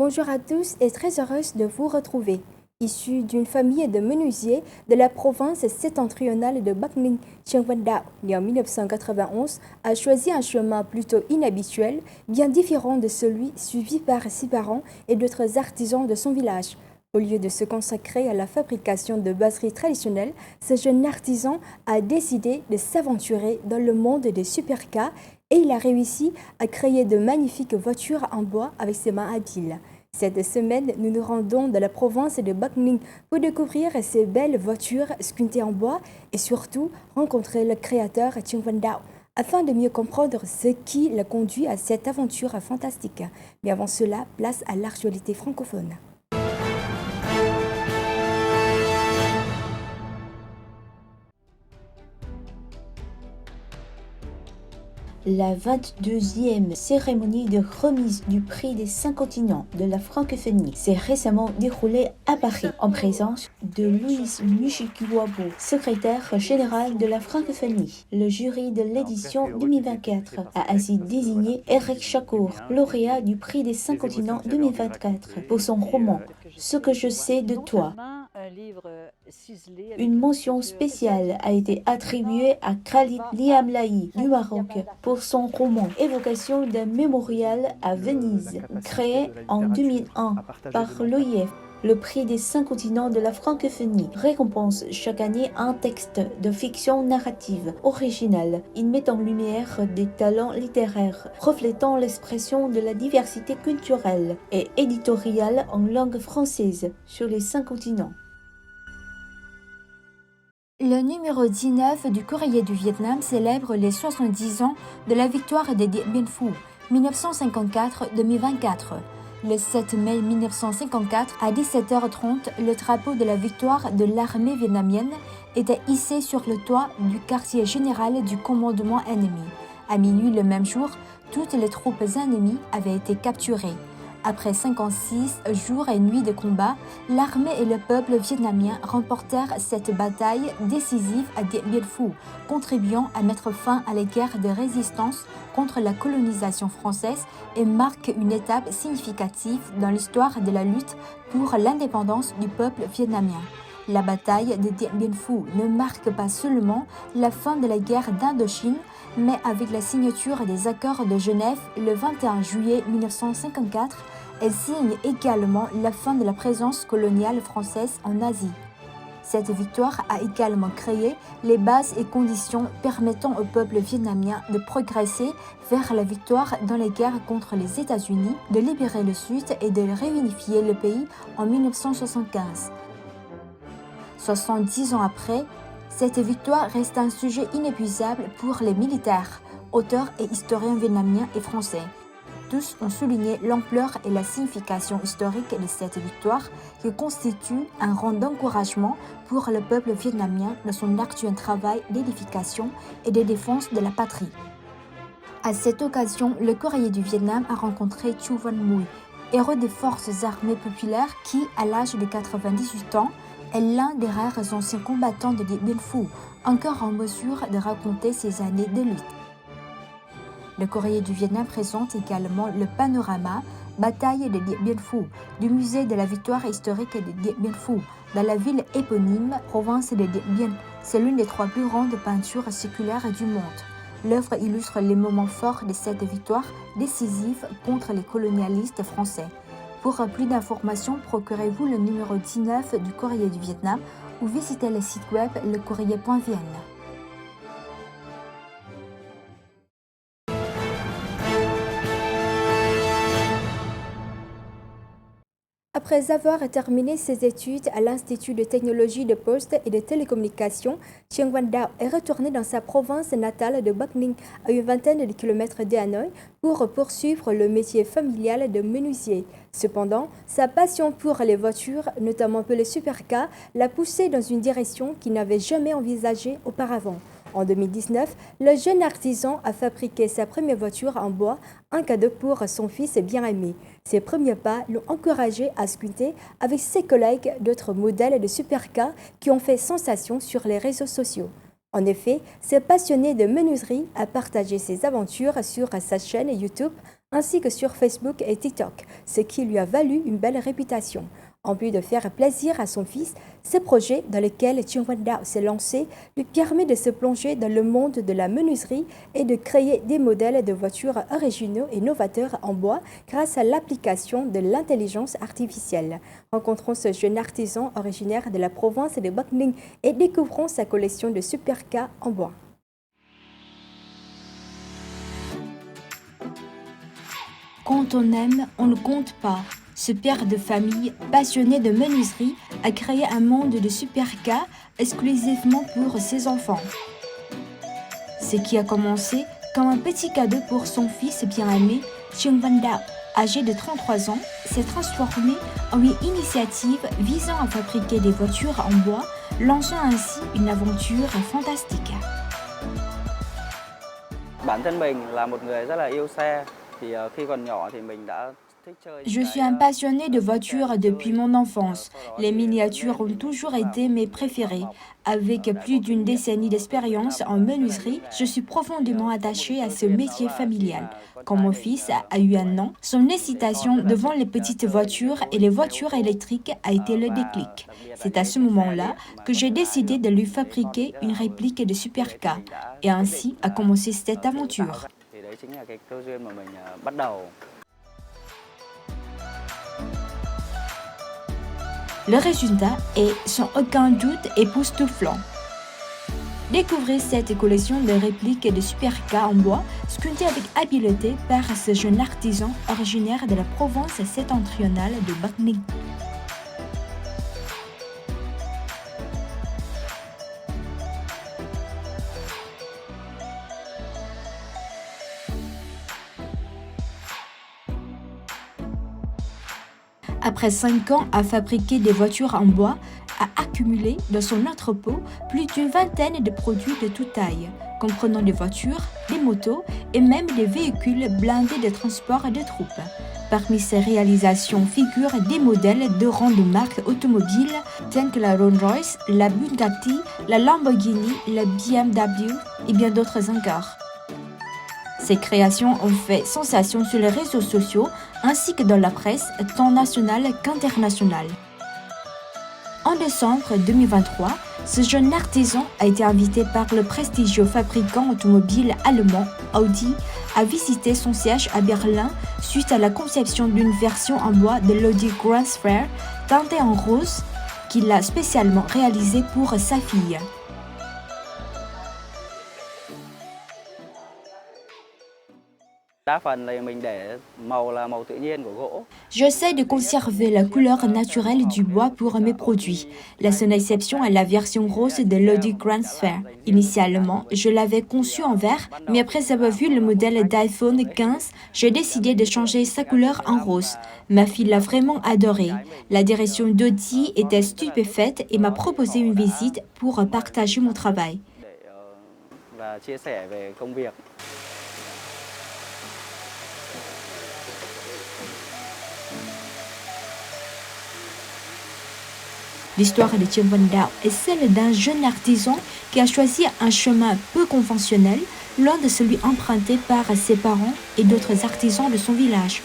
Bonjour à tous et très heureuse de vous retrouver. Issu d'une famille de menuisiers de la province septentrionale de Bắc Ninh, Trương Văn Đạo, né en 1991, a choisi un chemin plutôt inhabituel, bien différent de celui suivi par ses parents et d'autres artisans de son village. Au lieu de se consacrer à la fabrication de boiseries traditionnelles, ce jeune artisan a décidé de s'aventurer dans le monde des supercars et il a réussi à créer de magnifiques voitures en bois avec ses mains habiles. Cette semaine, nous nous rendons dans la province de Bắc Ninh pour découvrir ces belles voitures sculptées en bois et surtout rencontrer le créateur Trương Văn Đạo afin de mieux comprendre ce qui l'a conduit à cette aventure fantastique. Mais avant cela, place à l'actualité francophone. La 22e cérémonie de remise du prix des 5 continents de la francophonie s'est récemment déroulée à Paris en présence de Louise Mushikiwabo, secrétaire générale de la francophonie. Le jury de l'édition 2024 a ainsi désigné Eric Chacour, lauréat du prix des 5 continents 2024 pour son roman « Ce que je sais de toi ». Une mention spéciale a été attribuée à Khalid Liamlahi du Maroc pour son roman Évocation d'un mémorial à Venise, créé en 2001 par l'OIF. Le prix des 5 continents de la francophonie récompense chaque année un texte de fiction narrative originale. Il met en lumière des talents littéraires reflétant l'expression de la diversité culturelle et éditoriale en langue française sur les 5 continents. Le numéro 19 du Courrier du Vietnam célèbre les 70 ans de la victoire de Điện Biên Phủ, 1954-2024. Le 7 mai 1954, à 17h30, le drapeau de la victoire de l'armée vietnamienne était hissé sur le toit du quartier général du commandement ennemi. À minuit le même jour, toutes les troupes ennemies avaient été capturées. Après 56 jours et nuits de combat, l'armée et le peuple vietnamien remportèrent cette bataille décisive à Điện Biên Phủ, contribuant à mettre fin à la guerre de résistance contre la colonisation française et marque une étape significative dans l'histoire de la lutte pour l'indépendance du peuple vietnamien. La bataille de Điện Biên Phủ ne marque pas seulement la fin de la guerre d'Indochine, mais avec la signature des accords de Genève le 21 juillet 1954, elle signe également la fin de la présence coloniale française en Asie. Cette victoire a également créé les bases et conditions permettant au peuple vietnamien de progresser vers la victoire dans les guerres contre les États-Unis, de libérer le Sud et de réunifier le pays en 1975. 70 ans après, cette victoire reste un sujet inépuisable pour les militaires, auteurs et historiens vietnamiens et français. Tous ont souligné l'ampleur et la signification historique de cette victoire qui constitue un rang d'encouragement pour le peuple vietnamien dans son ardueux travail d'édification et de défense de la patrie. À cette occasion, le Courrier du Vietnam a rencontré Chu Van Mui, héros des forces armées populaires qui, à l'âge de 98 ans, est l'un des rares anciens combattants de Điện Biên Phủ, encore en mesure de raconter ses années de lutte. Le Courrier du Vietnam présente également le panorama Bataille de Điện Biên Phủ du musée de la victoire historique de Điện Biên Phủ dans la ville éponyme, province de Điện Biên. C'est l'une des 3 plus grandes peintures séculaires du monde. L'œuvre illustre les moments forts de cette victoire décisive contre les colonialistes français. Pour plus d'informations, procurez-vous le numéro 19 du Courrier du Vietnam ou visitez le site web lecourrier.vn. Après avoir terminé ses études à l'Institut de technologie de poste et de télécommunications, Trương Văn Đạo est retourné dans sa province natale de Bắc Ninh, à une vingtaine de kilomètres de Hanoï, pour poursuivre le métier familial de menuisier. Cependant, sa passion pour les voitures, notamment pour les supercars, l'a poussé dans une direction qu'il n'avait jamais envisagée auparavant. En 2019, le jeune artisan a fabriqué sa première voiture en bois, un cadeau pour son fils bien-aimé. Ses premiers pas l'ont encouragé à sculpter avec ses collègues d'autres modèles de supercars qui ont fait sensation sur les réseaux sociaux. En effet, ce passionné de menuiserie a partagé ses aventures sur sa chaîne YouTube ainsi que sur Facebook et TikTok, ce qui lui a valu une belle réputation. En plus de faire plaisir à son fils, ce projet dans lequel Cheung Wan Dao s'est lancé lui permet de se plonger dans le monde de la menuiserie et de créer des modèles de voitures originaux et novateurs en bois grâce à l'application de l'intelligence artificielle. Rencontrons ce jeune artisan originaire de la province de Bắc Ninh et découvrons sa collection de supercars en bois. Quand on aime, on ne compte pas. Ce père de famille, passionné de menuiserie, a créé un monde de supercars exclusivement pour ses enfants. Ce qui a commencé comme un petit cadeau pour son fils bien-aimé, Cheung Wan Dao, âgé de 33 ans, s'est transformé en une initiative visant à fabriquer des voitures en bois, lançant ainsi une aventure fantastique. Bản thân mình là một người rất là yêu xe, thì khi còn nhỏ thì mình đã Je suis un passionné de voitures depuis mon enfance. Les miniatures ont toujours été mes préférées. Avec plus d'une décennie d'expérience en menuiserie, je suis profondément attachée à ce métier familial. Quand mon fils a eu 1 an, son excitation devant les petites voitures et les voitures électriques a été le déclic. C'est à ce moment-là que j'ai décidé de lui fabriquer une réplique de supercar. Et ainsi a commencé cette aventure. Le résultat est sans aucun doute époustouflant. Découvrez cette collection de répliques de supercars en bois sculptées avec habileté par ce jeune artisan originaire de la province septentrionale de Bắc Ninh. Après 5 ans à fabriquer des voitures en bois, a accumulé dans son entrepôt plus d'une vingtaine de produits de toute taille, comprenant des voitures, des motos et même des véhicules blindés de transport de troupes. Parmi ses réalisations figurent des modèles de grandes marques automobiles telles que la Rolls-Royce, la Bugatti, la Lamborghini, la BMW et bien d'autres encore. Ces créations ont fait sensation sur les réseaux sociaux ainsi que dans la presse, tant nationale qu'internationale. En décembre 2023, ce jeune artisan a été invité par le prestigieux fabricant automobile allemand Audi à visiter son siège à Berlin suite à la conception d'une version en bois de l'Audi Grand Sphere teintée en rose qu'il a spécialement réalisée pour sa fille. J'essaie de conserver la couleur naturelle du bois pour mes produits. La seule exception est la version rose de l'Audi Grand Sphere. Initialement, je l'avais conçu en vert, mais après avoir vu le modèle d'iPhone 15, j'ai décidé de changer sa couleur en rose. Ma fille l'a vraiment adoré. La direction d'Audi était stupéfaite et m'a proposé une visite pour partager mon travail. L'histoire de Cheung Wan Dao est celle d'un jeune artisan qui a choisi un chemin peu conventionnel, loin de celui emprunté par ses parents et d'autres artisans de son village.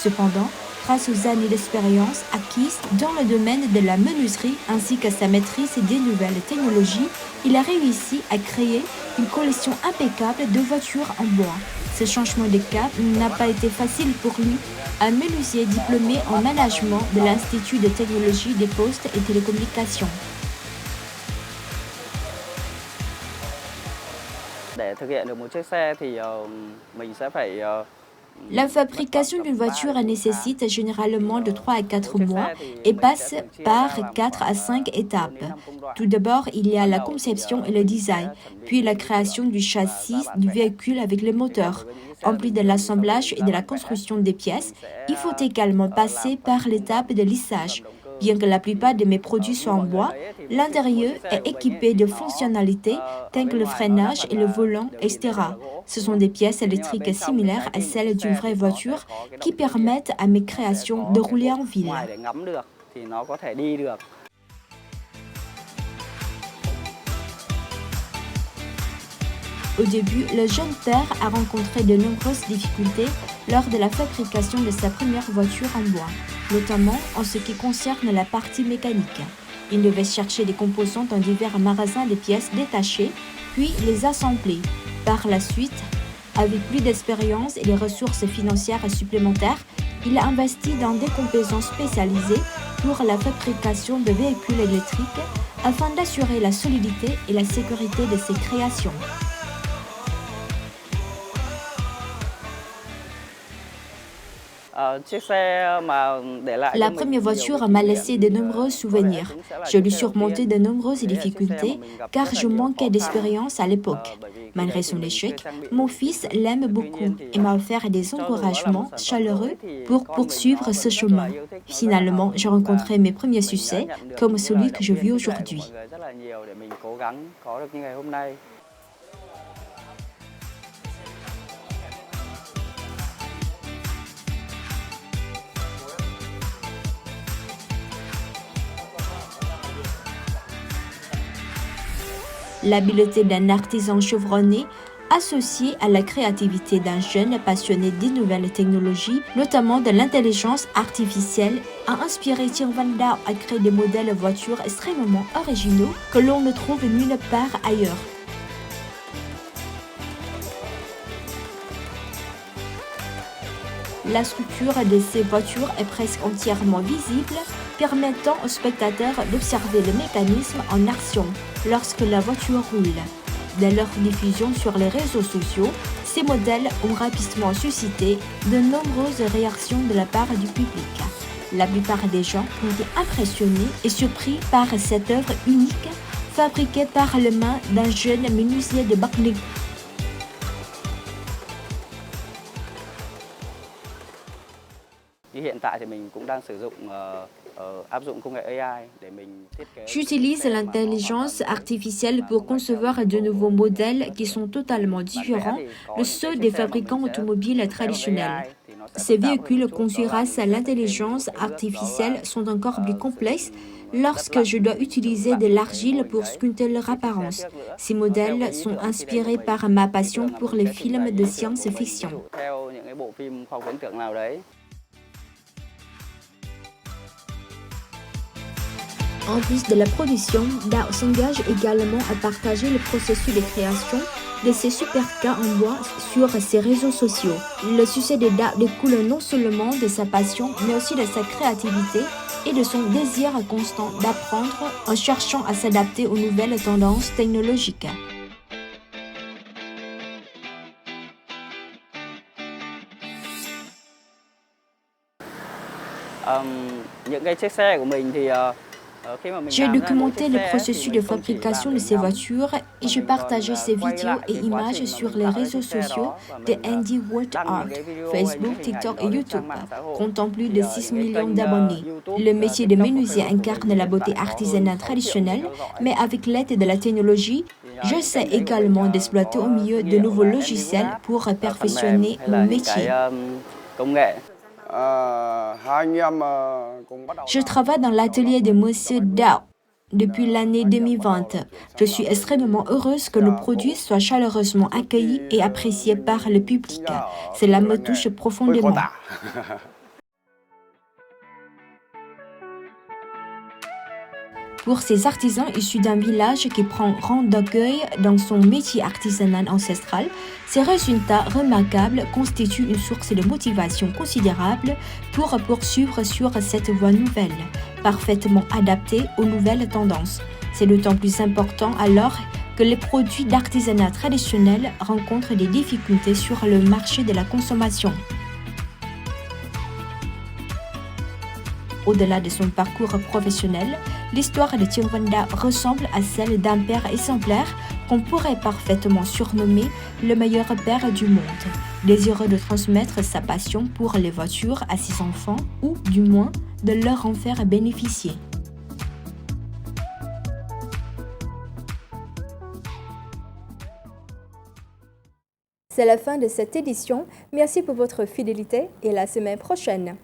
Cependant, grâce aux années d'expérience acquises dans le domaine de la menuiserie ainsi qu'à sa maîtrise des nouvelles technologies, il a réussi à créer une collection impeccable de voitures en bois. Ce changement de cap n'a pas été facile pour lui, un menuisier diplômé en management de l'Institut de technologie des postes et télécommunications. La fabrication d'une voiture nécessite généralement de 3 à 4 mois et passe par 4 à 5 étapes. Tout d'abord, il y a la conception et le design, puis la création du châssis du véhicule avec le moteur. En plus de l'assemblage et de la construction des pièces, il faut également passer par l'étape de lissage. Bien que la plupart de mes produits soient en bois, l'intérieur est équipé de fonctionnalités telles que le freinage et le volant, etc. Ce sont des pièces électriques similaires à celles d'une vraie voiture qui permettent à mes créations de rouler en ville. Au début, le jeune père a rencontré de nombreuses difficultés lors de la fabrication de sa première voiture en bois, notamment en ce qui concerne la partie mécanique. Il devait chercher des composants dans divers magasins de pièces détachées, puis les assembler. Par la suite, avec plus d'expérience et des ressources financières supplémentaires, il a investi dans des composants spécialisés pour la fabrication de véhicules électriques afin d'assurer la solidité et la sécurité de ses créations. La première voiture m'a laissé de nombreux souvenirs. J'ai dû surmonter de nombreuses difficultés car je manquais d'expérience à l'époque. Malgré son échec, mon fils l'aime beaucoup et m'a offert des encouragements chaleureux pour poursuivre ce chemin. Finalement, j'ai rencontré mes premiers succès comme celui que je vis aujourd'hui. L'habileté d'un artisan chevronné, associée à la créativité d'un jeune passionné des nouvelles technologies, notamment de l'intelligence artificielle, a inspiré Trương Văn Đạo à créer des modèles de voitures extrêmement originaux que l'on ne trouve nulle part ailleurs. La structure de ces voitures est presque entièrement visible, permettant aux spectateurs d'observer le mécanisme en action lorsque la voiture roule. Dès leur diffusion sur les réseaux sociaux, ces modèles ont rapidement suscité de nombreuses réactions de la part du public. La plupart des gens ont été impressionnés et surpris par cette œuvre unique, fabriquée par les mains d'un jeune menuisier de Bắc Ninh. J'utilise l'intelligence artificielle pour concevoir de nouveaux modèles qui sont totalement différents de ceux des fabricants automobiles traditionnels. Ces véhicules conçus grâce à l'intelligence artificielle sont encore plus complexes lorsque je dois utiliser de l'argile pour sculpter leur apparence. Ces modèles sont inspirés par ma passion pour les films de science-fiction. En plus de la production, Đạo s'engage également à partager le processus de création de ces supercars en bois sur ses réseaux sociaux. Le succès de Đạo découle non seulement de sa passion, mais aussi de sa créativité et de son désir constant d'apprendre en cherchant à s'adapter aux nouvelles tendances technologiques. J'ai documenté le processus de fabrication de ces voitures et j'ai partagé ces vidéos et images sur les réseaux sociaux de Andy World Art, Facebook, TikTok et YouTube, comptant plus de 6 millions d'abonnés. Le métier de menuisier incarne la beauté artisanale traditionnelle, mais avec l'aide de la technologie, je sais également d'exploiter au mieux de nouveaux logiciels pour perfectionner mon métier. Je travaille dans l'atelier de Monsieur Đạo depuis l'année 2020. Je suis extrêmement heureuse que nos produits soient chaleureusement accueillis et appréciés par le public. Cela me touche profondément. Pour ces artisans issus d'un village qui prend rang d'accueil dans son métier artisanal ancestral, ces résultats remarquables constituent une source de motivation considérable pour poursuivre sur cette voie nouvelle, parfaitement adaptée aux nouvelles tendances. C'est d'autant plus important alors que les produits d'artisanat traditionnel rencontrent des difficultés sur le marché de la consommation. Au-delà de son parcours professionnel, l'histoire de Trương Văn Đạo ressemble à celle d'un père exemplaire qu'on pourrait parfaitement surnommer le meilleur père du monde, désireux de transmettre sa passion pour les voitures à ses enfants ou, du moins, de leur en faire bénéficier. C'est la fin de cette édition. Merci pour votre fidélité et à la semaine prochaine.